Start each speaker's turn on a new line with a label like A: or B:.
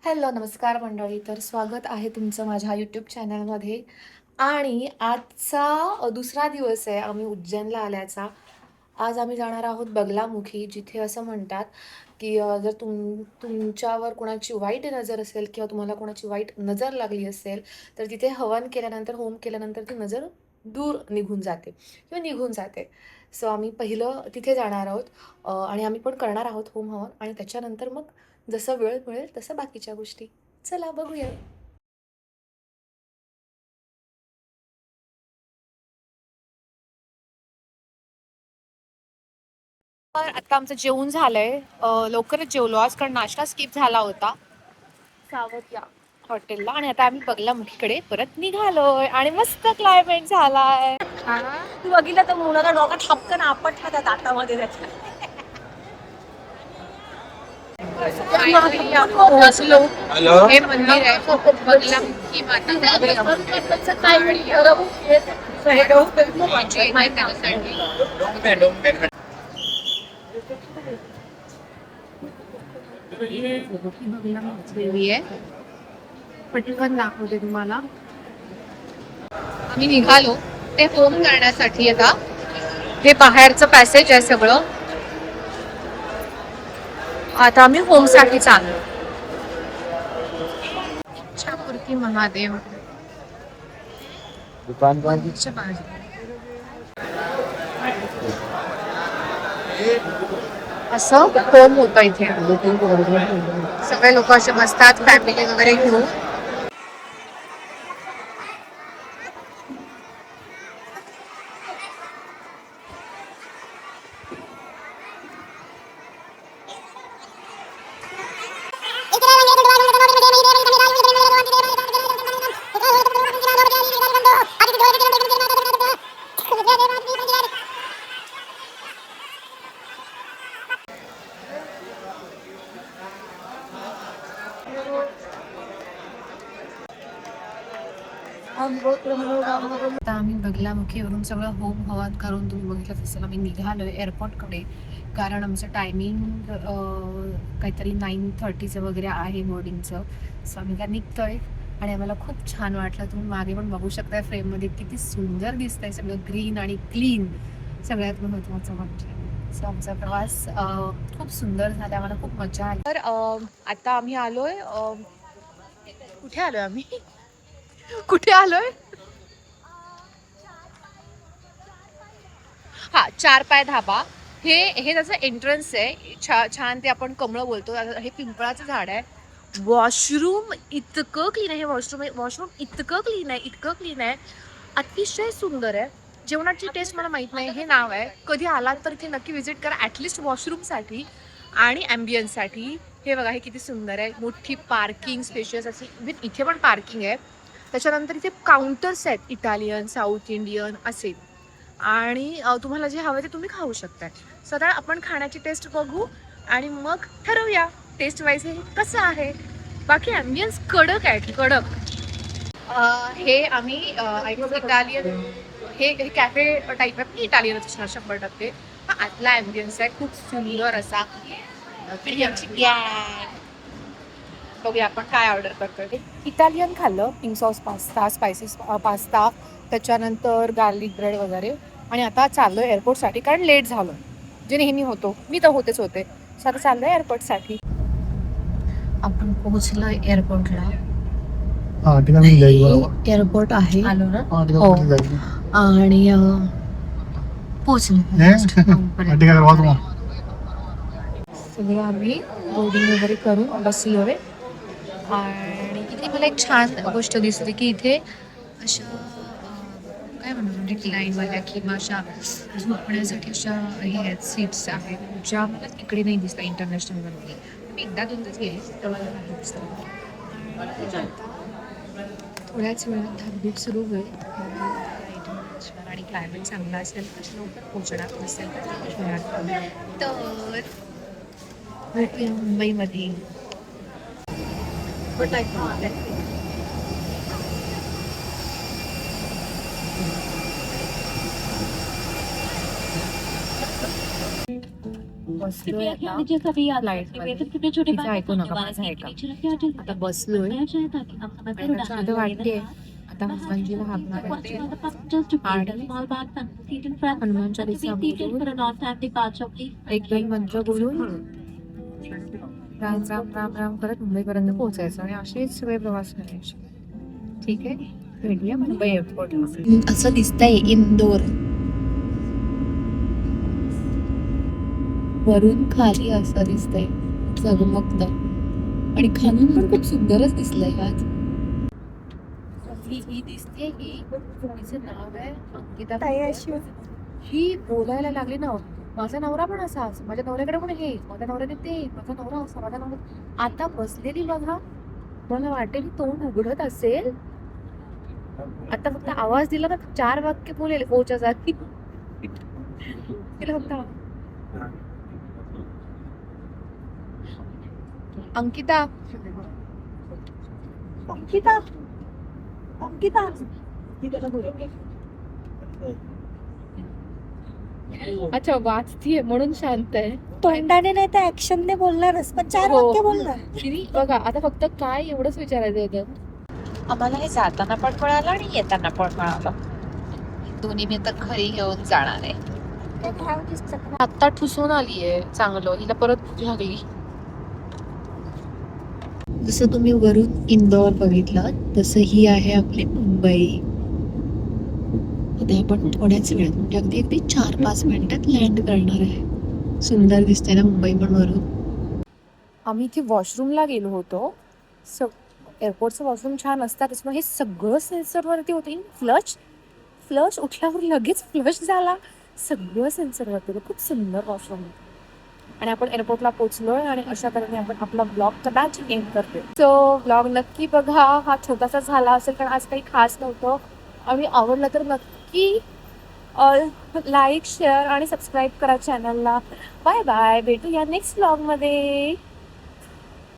A: Hello, नमस्कार मंडळी. तर स्वागत आहे तुमचं माझ्या यूट्यूब चॅनलमध्ये. आणि आजचा दुसरा दिवस आहे आम्ही उज्जैनला आल्याचा. आज आम्ही जाणार आहोत बगलामुखी, जिथे असं म्हणतात की जर तुमच्यावर कोणाची वाईट नजर असेल किंवा तुम्हाला कोणाची वाईट नजर लागली असेल, तर तिथे हवन केल्यानंतर, होम केल्यानंतर ती नजर दूर निघून जाते किंवा निघून जाते. सो आम्ही पहिलं तिथे जाणार आहोत आणि आम्ही पण करणार आहोत होम हवन आणि त्याच्यानंतर मग जसं वेळ मिळेल तसं बाकीच्या गोष्टी. चला बघूया. तर आता आमचं जेवण झालंय. लवकरच जेवलो आज, कारण नाश्ता स्किप झाला होता सावत या हॉटेलला. आणि आता आम्ही बगलामुखीकडे परत निघालोय आणि मस्त क्लायमेट झालाय.
B: तू बघितलं तर मुलाला डोका ठपकन आपटला त्या दातामध्ये त्याच्या.
A: पोहोचलो. हे मंदिर आहे बगलामुखी माता. देवी आहे. पटकन दाखवते तुम्हाला. आम्ही निघालो ते होम करण्यासाठी. आता हे बाहेरचं पॅसेज आहे सगळं. आता आम्ही होम साठी चाललो. छापूर्ती महादेव मंदिरच्या बाजूला. असं होम होतं इथे. सगळे लोक असे बसतात फॅमिली वगैरे घेऊन. आता आम्ही बगलामुखीवरून सगळं होम हवन करून तुम्ही बघितलं तसं आम्ही निघालोय एअरपोर्टकडे. कारण आमचं टायमिंग काहीतरी 9:30चं वगैरे आहे बोर्डिंगचं. सो आम्ही काय निघतोय आणि आम्हाला खूप छान वाटलं. तुम्ही मागे पण बघू शकताय फ्रेममध्ये किती सुंदर दिसतंय सगळं ग्रीन आणि क्लीन. सगळ्यात महत्त्वाचं म्हणजे सो आमचा प्रवास खूप सुंदर झाला. आम्हाला खूप मजा आली. तर आता आम्ही आलोय कुठे आलोय आम्ही कुठे आलोय हा, चार पाय धाबा. हे हे त्याचं एंट्रन्स आहे. छान ते आपण कमळं बोलतो. हे पिंपळाचं झाड आहे. वॉशरूम इतकं क्लीन आहे. हे वॉशरूम इतकं क्लीन आहे, इतकं क्लीन आहे, अतिशय सुंदर आहे. जेवणाची टेस्ट मला माहित नाही, हे नाव आहे. कधी आलात तर इथे नक्की व्हिजिट करा, ॲटलिस्ट वॉशरूमसाठी आणि ॲम्बियन्ससाठी. हे बघा, हे किती सुंदर आहे. मोठी पार्किंग स्पेशियस अशी. इव्हन इथे पण पार्किंग आहे. त्याच्यानंतर इथे काउंटर्स आहेत, इटालियन, साऊथ इंडियन असे. आणि तुम्हाला जे हवं ते तुम्ही खाऊ शकताय. सध्या आपण खाण्याची टेस्ट बघू आणि मग ठरवूया टेस्ट वाईज हे कसं आहे. बाकी ॲम्बियन्स कडक आहे, कडक. हे आम्ही इटालियन, हे कॅफे टाईप आहे, इटालियनच असणार 100%. हा आतला ॲम्बियन्स आहे खूप सुंदर असा. आमची गॅंग. बघूया आपण काय ऑर्डर करतोय. इटालियन खाल्लं, pink sauce pasta, spices pasta, त्याच्यानंतर गार्लिक ब्रेड वगैरे. आणि आता चाललो एअरपोर्टसाठी, कारण लेट झालो, जे नेहमी होतो. मी तर होतेच होते. सो आता चाललो एअरपोर्टसाठी. आपण पोहोचलो एअरपोर्टला. एअरपोर्ट आहे हो. आणि पोहोचलो. सगळं आम्ही बोर्डिंग वगैरे करून बसलोय. आणि इथे मला एक छान गोष्ट दिसते की इथे अशा काय म्हणतो रिक्लाईनवाल्या किंवा अशा झोपण्यासाठी अशा हे आहेत, सीट्स आहेत, ज्या मला इकडे नाही दिसतात इंटरनॅशनलमध्ये. मी एकदा दोनदाच गेले तेव्हा मला नाही दिसतं. थोड्याच वेळात धाकधूक सुरू होईल आणि क्लायमेट चांगला असेल तर लवकर पोहोचणार नसेल तर भेटूया मुंबईमध्ये. Good night. बसलोय आता फ्लाईटमध्ये. तिचं ऐकू नका, माझं ऐका. आता बसलोय आणि त्याच्या आधी वाटतेय आता हनुमानजीला हाक मारायची आणि हनुमान चालीसा बोलून एक दोन मंत्र बोलून राम राम राम राम करत मुंबईपर्यंत पोहोचायचं आणि असेच सगळे प्रवास करायचे. ठीक आहे, भेटूया मुंबई एअरपोर्टला. असं दिसतंय इंदोर वरून खाली, असं दिसतंय झगमगत आणि खालून पण खूप सुंदरच दिसलंय आज. ही दिसते ही तिचं नाव आहे अंकिता. ही बोलायला लागली ना, माझा नवरा पण असाच, माझ्या नवऱ्याकडे पण हे, माझ्या नवऱ्याने ते, माझा नवरा असा, माझा नवरा. आता बसलेली बघा, मला वाटेल तोंड उघडत असेल. आता फक्त आवाज दिला ना 4 वाक्य बोलेल ओच्या जाती. तिला फक्त अंकिता
B: अंकिता अंकिता
A: अच्छा वाचतीये म्हणून शांत आहे.
B: तोंडाने नाही तर ऍक्शनने बोलणारच, पण 4
A: हो.
B: वाक्य बोलणार.
A: बघा आता फक्त काय एवढंच विचारायचं होतं. आम्हाला हे जाताना पण कळालं आणि येताना पण कळालं. दोन्ही मी तर घरी घेऊन जाणार आहे. आत्ता ठुसून आलीये चांगलं, हिला परत भूक लागली. जसं तुम्ही वरून इंदोर बघितलं तसं ही आहे आपली मुंबई. आता आपण थोड्याच वेळात म्हणजे अगदी अगदी 4-5 मिनिटात लँड करणार आहे. सुंदर दिसते ना मुंबई पण वरून. आम्ही इथे वॉशरूमला गेलो होतो. एअरपोर्टचं वॉशरूम छान असतात, त्याच्यामुळे हे सगळं सेन्सरवरती होतं. फ्लश उठल्यावर लगेच फ्लश झाला, सगळं सेन्सरवरती होतं. खूप सुंदर वॉशरूम होतं. आणि आपण एअरपोर्टला पोहोचलोय आणि अशा तऱ्हेने आपण आपला ब्लॉग कदाच एंड करतो. सो ब्लॉग नक्की बघा. हा छोटासा झाला असेल कारण आज काही खास नव्हतं. आणि आवडलं तर नक्की लाईक शेअर आणि सबस्क्राईब करा चॅनलला. बाय बाय, भेटूया नेक्स्ट ब्लॉगमध्ये.